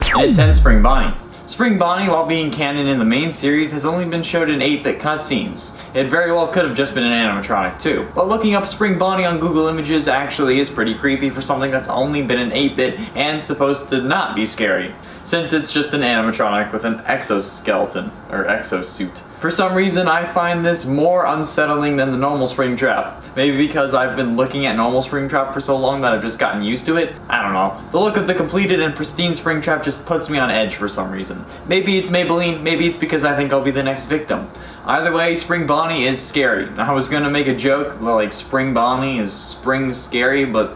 And at 10, Spring Bonnie. Spring Bonnie, while being canon in the main series, has only been showed in 8-bit cutscenes. It very well could have just been an animatronic too. But looking up Spring Bonnie on Google Images actually is pretty creepy for something that's only been in 8-bit and supposed to not be scary, since it's just an animatronic with an exoskeleton, or exosuit. For some reason, I find this more unsettling than the normal Springtrap. Maybe because I've been looking at normal Springtrap for so long that I've just gotten used to it? I don't know. The look of the completed and pristine Springtrap just puts me on edge for some reason. Maybe it's Maybelline, maybe it's because I think I'll be the next victim. Either way, Spring Bonnie is scary. I was gonna make a joke, like Spring Bonnie is spring scary, but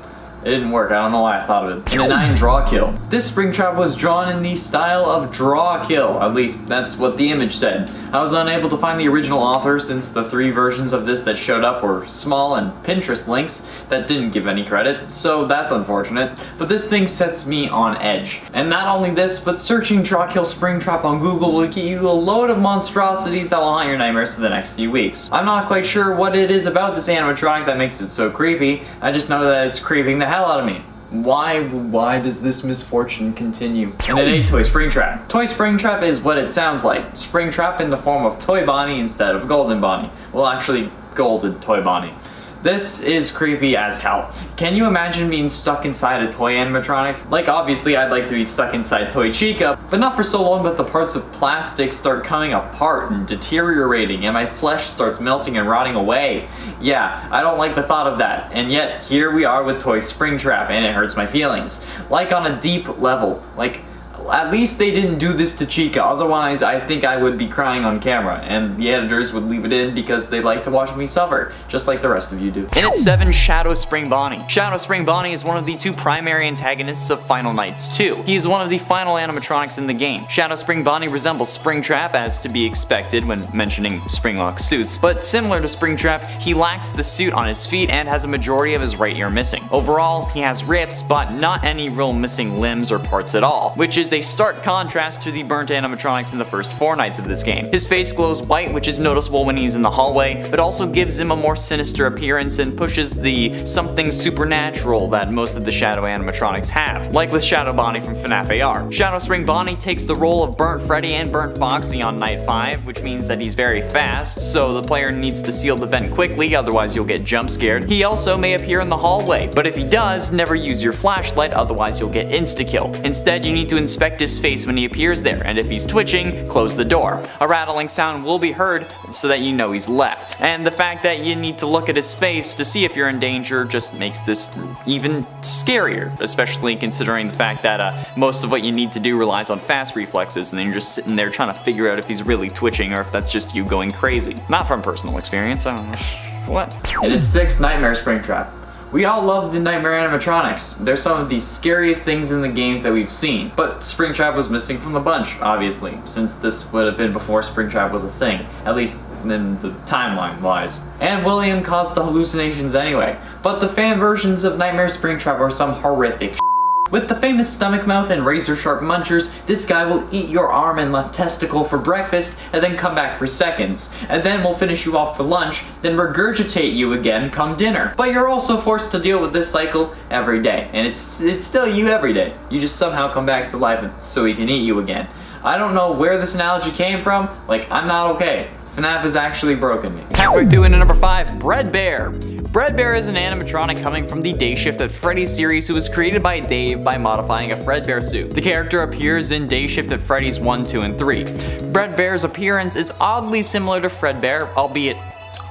it didn't work. I don't know why I thought of it. And a 9, Draw Kill. This Springtrap was drawn in the style of Draw Kill. At least that's what the image said. I was unable to find the original author since the 3 versions of this that showed up were small and Pinterest links that didn't give any credit, so that's unfortunate. But this thing sets me on edge. And not only this, but searching Draw Kill Springtrap on Google will get you a load of monstrosities that will haunt your nightmares for the next few weeks. I'm not quite sure what it is about this animatronic that makes it so creepy. I just know that it's creeping the hell out of me. Why does this misfortune continue? And at 8, Toy Springtrap. Toy Springtrap is what it sounds like. Springtrap in the form of Toy Bonnie instead of Golden Bonnie. Well, actually, Golden Toy Bonnie. This is creepy as hell. Can you imagine being stuck inside a toy animatronic? Like, obviously I'd like to be stuck inside Toy Chica, but not for so long that the parts of plastic start coming apart and deteriorating and my flesh starts melting and rotting away. Yeah, I don't like the thought of that, and yet here we are with Toy Springtrap and it hurts my feelings. Like on a deep level. Like, at least they didn't do this to Chica, otherwise I think I would be crying on camera, and the editors would leave it in because they like to watch me suffer, just like the rest of you do. And at 7, Shadow Spring Bonnie. Shadow Spring Bonnie is one of the 2 primary antagonists of Final Nights 2. He is one of the final animatronics in the game. Shadow Spring Bonnie resembles Springtrap, as to be expected when mentioning Springlock suits, but similar to Springtrap, he lacks the suit on his feet and has a majority of his right ear missing. Overall, he has rips, but not any real missing limbs or parts at all, which is a stark contrast to the burnt animatronics in the first 4 nights of this game. His face glows white, which is noticeable when he's in the hallway, but also gives him a more sinister appearance and pushes the something supernatural that most of the Shadow animatronics have, like with Shadow Bonnie from FNAF AR. Shadow Spring Bonnie takes the role of Burnt Freddy and Burnt Foxy on night 5, which means that he's very fast, so the player needs to seal the vent quickly, otherwise you'll get jump scared. He also may appear in the hallway, but if he does, never use your flashlight, otherwise you'll get insta-killed. Instead, you need to inspect his face when he appears there, and if he's twitching, close the door. A rattling sound will be heard so that you know he's left. And the fact that you need to look at his face to see if you're in danger just makes this even scarier, especially considering the fact that most of what you need to do relies on fast reflexes, and then you're just sitting there trying to figure out if he's really twitching or if that's just you going crazy. Not from personal experience, I don't know. What? And at 6, Nightmare Springtrap. We all love the Nightmare animatronics. They're some of the scariest things in the games that we've seen. But Springtrap was missing from the bunch, obviously, since this would have been before Springtrap was a thing, at least in the timeline-wise. And William caused the hallucinations anyway. But the fan versions of Nightmare Springtrap are some horrific With the famous stomach mouth and razor-sharp munchers, this guy will eat your arm and left testicle for breakfast and then come back for seconds, and then will finish you off for lunch, then regurgitate you again come dinner. But you're also forced to deal with this cycle every day, and it's still you every day. You just somehow come back to life so he can eat you again. I don't know where this analogy came from, like, I'm not okay. FNAF has actually broken me. Halfway through into number 5, Bread Bear. Bread Bear is an animatronic coming from the Day Shift at Freddy series who was created by Dave by modifying a Fredbear suit. The character appears in Day Shift at Freddy's 1, 2, and 3. Bread Bear's appearance is oddly similar to Fredbear, albeit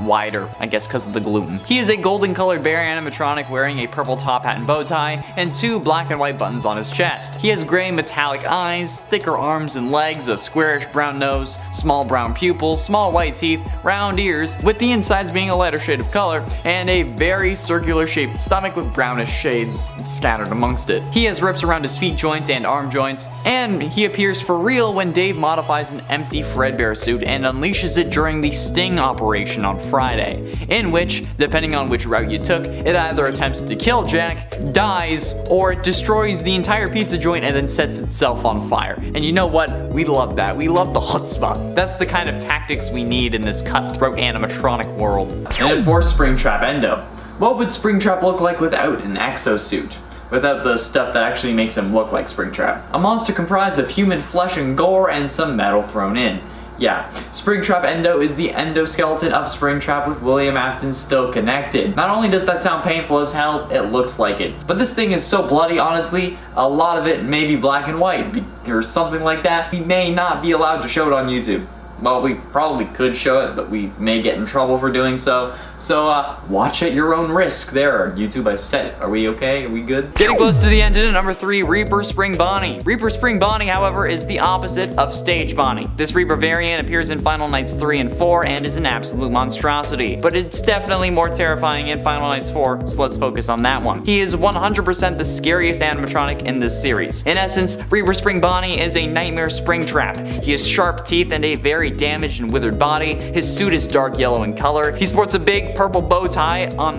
wider, I guess because of the gluten. He is a golden colored bear animatronic wearing a purple top hat and bow tie, and 2 black and white buttons on his chest. He has gray metallic eyes, thicker arms and legs, a squarish brown nose, small brown pupils, small white teeth, round ears, with the insides being a lighter shade of color, and a very circular shaped stomach with brownish shades scattered amongst it. He has rips around his feet joints and arm joints, and he appears for real when Dave modifies an empty Fredbear suit and unleashes it during the Sting operation on Friday, in which, depending on which route you took, it either attempts to kill Jack, dies, or it destroys the entire pizza joint and then sets itself on fire. And you know what? We love that. We love the chutzpah. That's the kind of tactics we need in this cutthroat animatronic world. And at 4, Springtrap Endo. What would Springtrap look like without an exosuit? without the stuff that actually makes him look like Springtrap. A monster comprised of human flesh and gore and some metal thrown in. Yeah, Springtrap Endo is the endoskeleton of Springtrap with William Afton still connected. Not only does that sound painful as hell, it looks like it. But this thing is so bloody, honestly, a lot of it may be black and white or something like that. We may not be allowed to show it on YouTube. Well, we probably could show it, but we may get in trouble for doing so. So, watch at your own risk there. YouTube, I said it. Are we okay? Are we good? Getting close to the end at number 3, Reaper Spring Bonnie. Reaper Spring Bonnie, however, is the opposite of Stage Bonnie. This Reaper variant appears in Final Nights 3 and 4 and is an absolute monstrosity. But it's definitely more terrifying in Final Nights 4, so let's focus on that one. He is 100% the scariest animatronic in this series. In essence, Reaper Spring Bonnie is a nightmare Springtrap. He has sharp teeth and a very damaged and withered body. His suit is dark yellow in color. He sports a big purple bow tie on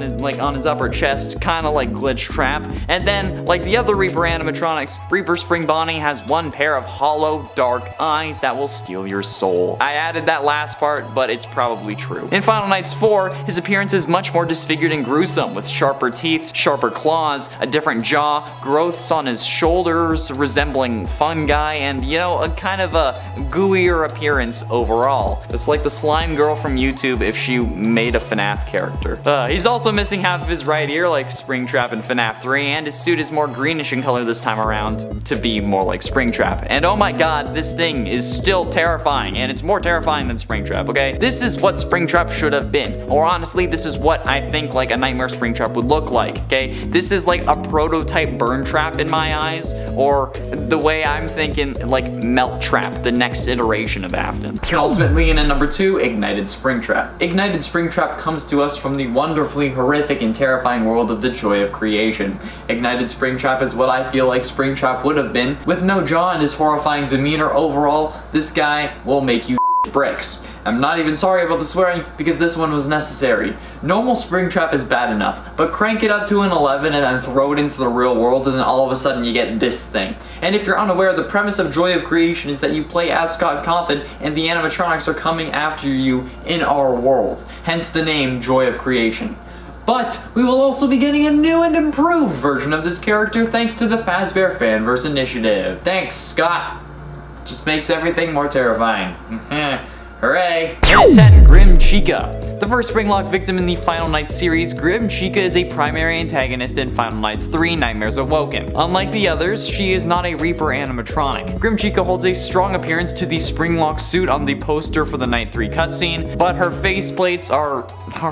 his upper chest, kind of like Glitch Trap. And then, like the other Reaper animatronics, Reaper Spring Bonnie has one pair of hollow, dark eyes that will steal your soul. I added that last part, but it's probably true. In Final Nights 4, his appearance is much more disfigured and gruesome, with sharper teeth, sharper claws, a different jaw, growths on his shoulders resembling fungi, and a kind of a gooier appearance overall. It's like the slime girl from YouTube if she made a FNAF character. He's also missing half of his right ear like Springtrap in FNAF 3, and his suit is more greenish in color this time around to be more like Springtrap. And oh my god, this thing is still terrifying, and it's more terrifying than Springtrap, okay? This is what Springtrap should have been, or honestly, this is what I think like a nightmare Springtrap would look like, okay? This is like a prototype Burn Trap in my eyes, or the way I'm thinking, like Melt Trap, the next iteration of Afton. And ultimately, in at number 2, Ignited Springtrap. Ignited Springtrap comes to us from the wonderfully horrific and terrifying world of the Joy of Creation. Ignited Springtrap is what I feel like Springtrap would have been. With no jaw and his horrifying demeanor overall, this guy will make you bricks. I'm not even sorry about the swearing because this one was necessary. Normal Springtrap is bad enough, but crank it up to an 11 and then throw it into the real world and then all of a sudden you get this thing. And if you're unaware, the premise of Joy of Creation is that you play as Scott Cawthon and the animatronics are coming after you in our world. Hence the name Joy of Creation. But we will also be getting a new and improved version of this character thanks to the Fazbear Fanverse initiative. Thanks, Scott. Just makes everything more terrifying. Hooray! And at 10, Grim Chica. The first Springlock victim in the Final Nights series, Grim Chica is a primary antagonist in Final Nights 3 Nightmares Awoken. Unlike the others, she is not a Reaper animatronic. Grim Chica holds a strong appearance to the Springlock suit on the poster for the Night 3 cutscene, but her faceplates are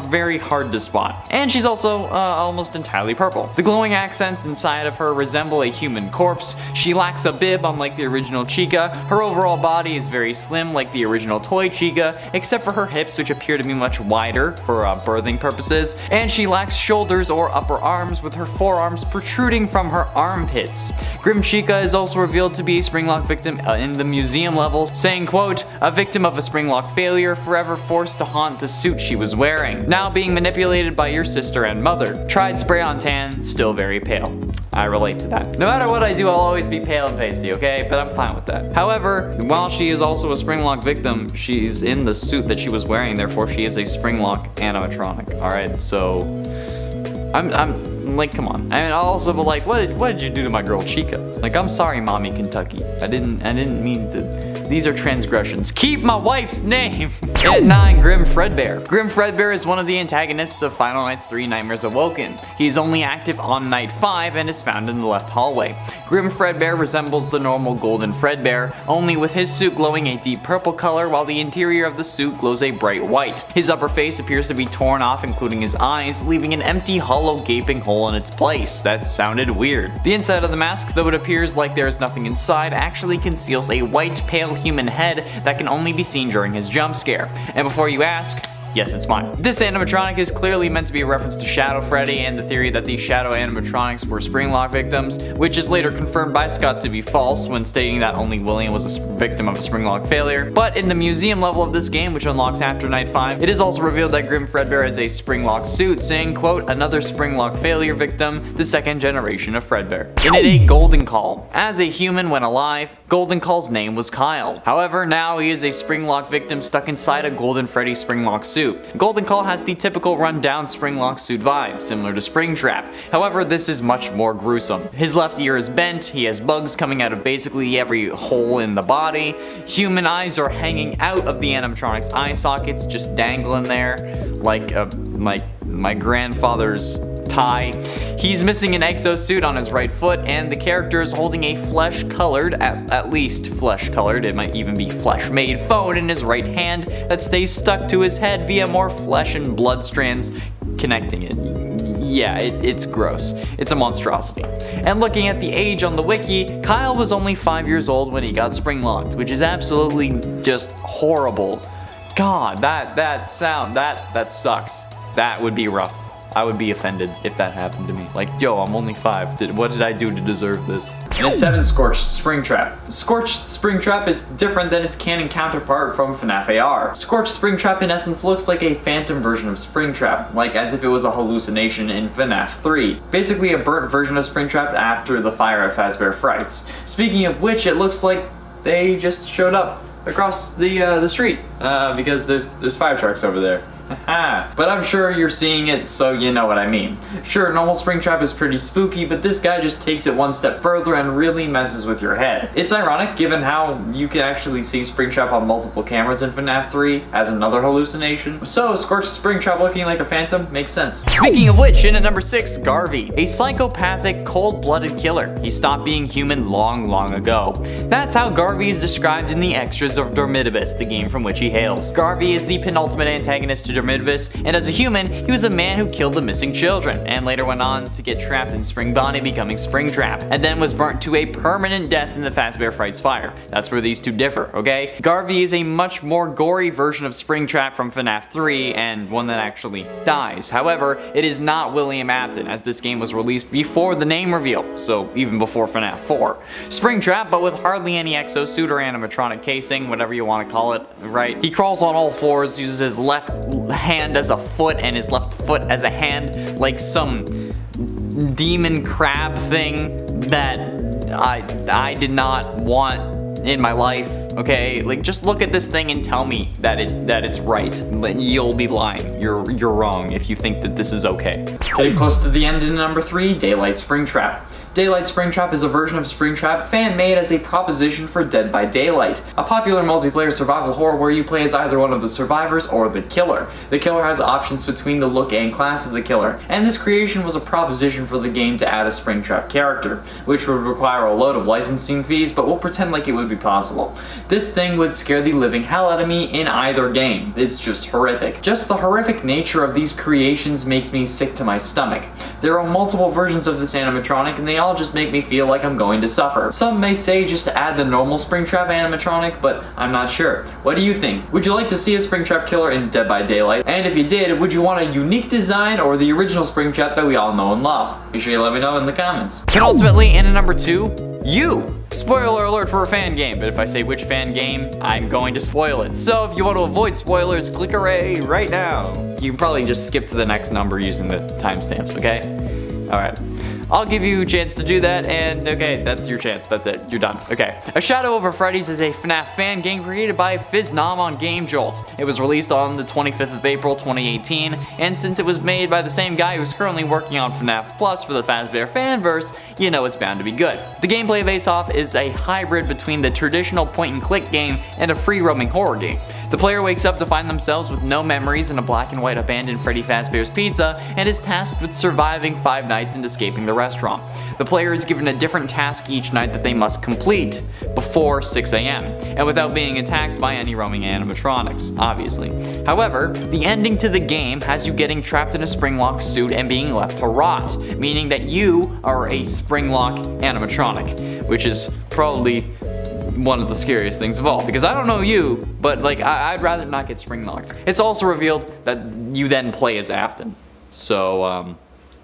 very hard to spot. And she's also almost entirely purple. The glowing accents inside of her resemble a human corpse. She lacks a bib unlike the original Chica. Her overall body is very slim like the original toy Chica, except for her hips, which appear to be much wider for birthing purposes, and she lacks shoulders or upper arms, with her forearms protruding from her armpits. Grim Chica is also revealed to be a Springlock victim in the museum levels, saying, quote, "A victim of a Springlock failure, forever forced to haunt the suit she was wearing. Now being manipulated by your sister and mother. Tried spray on tan, still very pale." I relate to that. No matter what I do, I'll always be pale and pasty, okay? But I'm fine with that. However, while she is also a Springlock victim, she's in the suit that she was wearing, therefore she is a Springlock animatronic. Alright, so I'm like, come on. I mean, also, but like, what did you do to my girl Chica? Like, I'm sorry, Mommy Kentucky. I didn't mean to. These are transgressions. Keep my wife's name! And at 9, Grim Fredbear. Grim Fredbear is one of the antagonists of Final Nights 3 Nightmares Awoken. He is only active on Night 5 and is found in the left hallway. Grim Fredbear resembles the normal Golden Fredbear, only with his suit glowing a deep purple color while the interior of the suit glows a bright white. His upper face appears to be torn off, including his eyes, leaving an empty, hollow, gaping hole in its place. That sounded weird. The inside of the mask, though it appears like there is nothing inside, actually conceals a white, pale human head that can only be seen during his jump scare. And before you ask, yes, it's mine. This animatronic is clearly meant to be a reference to Shadow Freddy and the theory that these Shadow animatronics were Springlock victims, which is later confirmed by Scott to be false when stating that only William was a victim of a Springlock failure. But in the museum level of this game, which unlocks after Night 5, it is also revealed that Grim Fredbear is a Springlock suit, saying, quote, "Another Springlock failure victim, the second generation of Fredbear." In at 8, Golden Call. As a human when alive, Golden Call's name was Kyle. However, now he is a Springlock victim stuck inside a Golden Freddy Springlock suit, suit. Golden Call has the typical run-down Springlock suit vibe, similar to Springtrap. However, this is much more gruesome. His left ear is bent, he has bugs coming out of basically every hole in the body, human eyes are hanging out of the animatronics eye sockets, just dangling there, like my grandfather's tie. He's missing an exosuit on his right foot, and the character is holding a flesh-colored, at least flesh-colored, it might even be flesh-made phone in his right hand that stays stuck to his head via more flesh and blood strands connecting it. Yeah, it's gross. It's a monstrosity. And looking at the age on the wiki, Kyle was only 5 years old when he got spring-locked, which is absolutely just horrible. God, that sucks. That would be rough. I would be offended if that happened to me. Like, yo, I'm only 5. What did I do to deserve this? And at 7, Scorched Springtrap. Scorched Springtrap is different than its canon counterpart from FNAF AR. Scorched Springtrap in essence looks like a phantom version of Springtrap, like as if it was a hallucination in FNAF 3. Basically a burnt version of Springtrap after the fire at Fazbear Frights. Speaking of which, it looks like they just showed up across the street, because there's fire trucks over there. But I'm sure you're seeing it, so you know what I mean. Sure, normal Springtrap is pretty spooky, but this guy just takes it one step further and really messes with your head. It's ironic given how you can actually see Springtrap on multiple cameras in FNAF 3 as another hallucination. So, Scorched Springtrap looking like a phantom makes sense. Speaking of which, in at number 6, Garvey, a psychopathic, cold-blooded killer. He stopped being human long ago. That's how Garvey is described in the extras of Dormitibus, the game from which he hails. Garvey is the penultimate antagonist to Dormitibus, and as a human, he was a man who killed the missing children, and later went on to get trapped in Spring Bonnie, becoming Springtrap, and then was burnt to a permanent death in the Fazbear Frights fire. That's where these two differ, okay? Garvey is a much more gory version of Springtrap from FNAF 3, and one that actually dies. However, it is not William Afton, as this game was released before the name reveal, so even before FNAF 4. Springtrap, but with hardly any exosuit or animatronic casing, whatever you want to call it, right? He crawls on all fours, uses his left hand as a foot and his left foot as a hand, like some demon crab thing that I did not want in my life. Okay, like just look at this thing and tell me that it's right. You'll be lying. You're wrong if you think that this is okay. Getting close to the end in number 3, Daylight Springtrap. Daylight Springtrap is a version of Springtrap fan-made as a proposition for Dead by Daylight, a popular multiplayer survival horror where you play as either one of the survivors or the killer. The killer has options between the look and class of the killer, and this creation was a proposition for the game to add a Springtrap character, which would require a load of licensing fees, but we'll pretend like it would be possible. This thing would scare the living hell out of me in either game. It's just horrific. Just the horrific nature of these creations makes me sick to my stomach. There are multiple versions of this animatronic, and they all just make me feel like I'm going to suffer. Some may say just to add the normal Springtrap animatronic, but I'm not sure. What do you think? Would you like to see a Springtrap killer in Dead by Daylight? And if you did, would you want a unique design or the original Springtrap that we all know and love? Be sure you let me know in the comments. And ultimately, in at number 2, you! Spoiler alert for a fan game, but if I say which fan game, I'm going to spoil it. So if you want to avoid spoilers, click array right now. You can probably just skip to the next number using the timestamps, okay? Alright. I'll give you a chance to do that, and okay, that's your chance. That's it. You're done. Okay. A Shadow Over Freddy's is a FNAF fan game created by FizNom on Game Jolt. It was released on the 25th of April 2018, and since it was made by the same guy who's currently working on FNAF Plus for the Fazbear fanverse, you know it's bound to be good. The gameplay of Ace Off is a hybrid between the traditional point-and-click game and a free-roaming horror game. The player wakes up to find themselves with no memories in a black and white abandoned Freddy Fazbear's Pizza and is tasked with surviving 5 nights and escaping the restaurant. The player is given a different task each night that they must complete before 6 a.m. and without being attacked by any roaming animatronics, obviously. However, the ending to the game has you getting trapped in a Springlock suit and being left to rot, meaning that you are a Springlock animatronic, which is probably one of the scariest things of all, because I don't know you, but like I'd rather not get spring locked. It's also revealed that you then play as Afton, so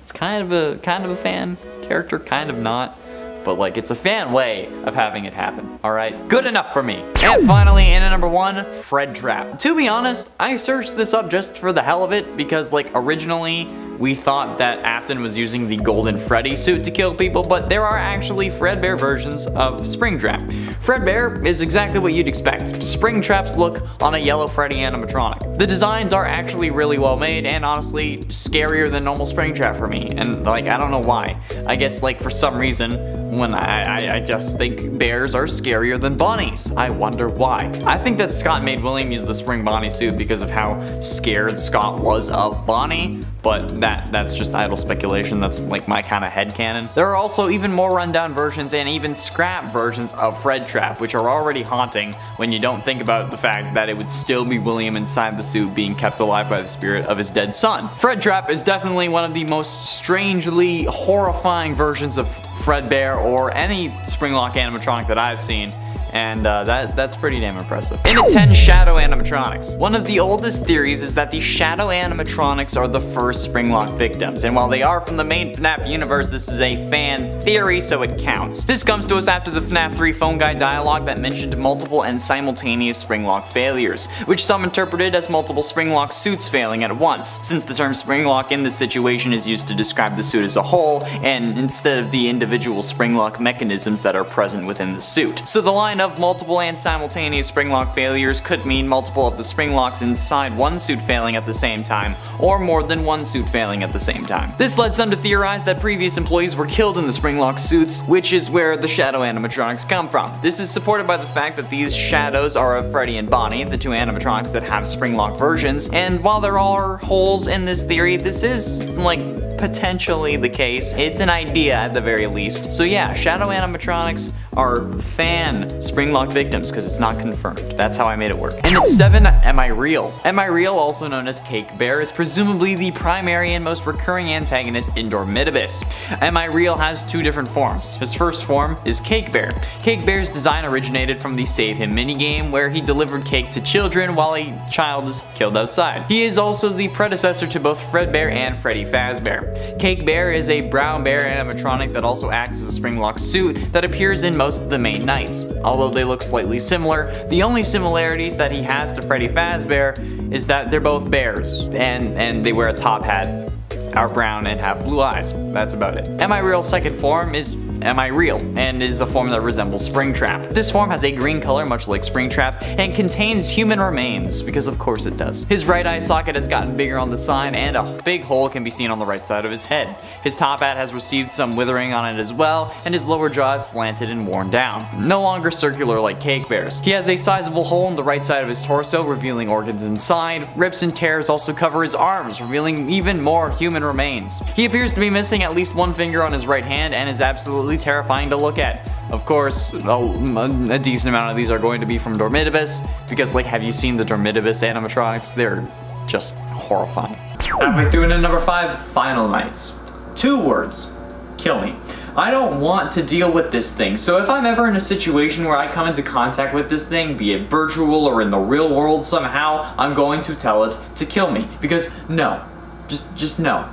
it's kind of a fan character, kind of not, but like it's a fan way of having it happen. All right, good enough for me. And finally, in at number 1, Fred Trap. To be honest, I searched this up just for the hell of it because like originally we thought that Afton was using the Golden Freddy suit to kill people, but there are actually Fredbear versions of Springtrap. Fredbear is exactly what you'd expect. Springtrap's look on a yellow Freddy animatronic. The designs are actually really well made and honestly scarier than normal Springtrap for me, and like, I don't know why. I guess like for some reason, when I just think bears are scarier than bunnies. I wonder why. I think that Scott made William use the Spring Bonnie suit because of how scared Scott was of Bonnie, but that's just idle speculation. That's like my kind of headcanon. There are also even more rundown versions and even scrap versions of Fredtrap, which are already haunting when you don't think about the fact that it would still be William inside the suit being kept alive by the spirit of his dead son. Fredtrap is definitely one of the most strangely horrifying versions of Fredbear or any Springlock animatronic that I've seen, and that's pretty damn impressive. In at 10, Shadow Animatronics. One of the oldest theories is that the Shadow Animatronics are the first Springlock victims, and while they are from the main FNAF universe, this is a fan theory, so it counts. This comes to us after the FNAF 3 phone guide dialogue that mentioned multiple and simultaneous Springlock failures, which some interpreted as multiple Springlock suits failing at once, since the term Springlock in this situation is used to describe the suit as a whole, and instead of the individual Springlock mechanisms that are present within the suit. So the line of multiple and simultaneous Springlock failures could mean multiple of the Springlocks inside one suit failing at the same time, or more than one suit failing at the same time. This led some to theorize that previous employees were killed in the Springlock suits, which is where the Shadow Animatronics come from. This is supported by the fact that these shadows are of Freddy and Bonnie, the two animatronics that have Springlock versions, and while there are holes in this theory, this is, like, potentially the case. It's an idea at the very least. So yeah, Shadow Animatronics are fan Springlock victims because it's not confirmed. That's how I made it work. And at 7, Am I Real? Am I Real, also known as Cake Bear, is presumably the primary and most recurring antagonist in Dormitibus. Am I Real has two different forms. His first form is Cake Bear. Cake Bear's design originated from the Save Him minigame where he delivered cake to children while a child is killed outside. He is also the predecessor to both Fredbear and Freddy Fazbear. Cake Bear is a brown bear animatronic that also acts as a Springlock suit that appears in most of the main Nights. Although they look slightly similar, the only similarities that he has to Freddy Fazbear is that they're both bears, and they wear a top hat, are brown, and have blue eyes. That's about it. Am I Real's second form is Am I Real, and is a form that resembles Springtrap. This form has a green color much like Springtrap and contains human remains, because of course it does. His right eye socket has gotten bigger on the side and a big hole can be seen on the right side of his head. His top hat has received some withering on it as well, and his lower jaw is slanted and worn down. No longer circular like Cake Bear's. He has a sizable hole in the right side of his torso, revealing organs inside. Rips and tears also cover his arms, revealing even more human remains. He appears to be missing at least one finger on his right hand and is absolutely terrifying to look at. Of course, a decent amount of these are going to be from Dormitibus, because like, have you seen the Dormitibus animatronics? They're just horrifying. Halfway through into number 5, Final Nights. 2 words, kill me. I don't want to deal with this thing, so if I'm ever in a situation where I come into contact with this thing, be it virtual or in the real world somehow, I'm going to tell it to kill me. Because no, just no.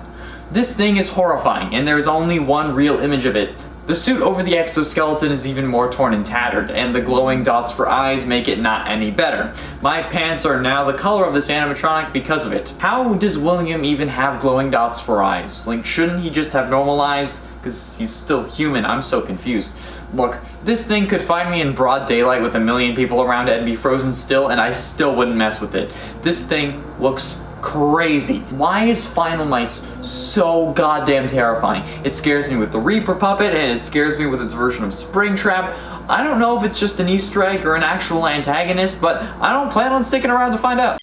This thing is horrifying, and there's only one real image of it. The suit over the exoskeleton is even more torn and tattered, and the glowing dots for eyes make it not any better. My pants are now the color of this animatronic because of it. How does William even have glowing dots for eyes? Like, shouldn't he just have normal eyes? Because he's still human. I'm so confused. Look, this thing could find me in broad daylight with a million people around it and be frozen still, and I still wouldn't mess with it. This thing looks crazy. Why is Final Nights so goddamn terrifying? It scares me with the Reaper puppet, and it scares me with its version of Springtrap. I don't know if it's just an Easter egg or an actual antagonist, but I don't plan on sticking around to find out.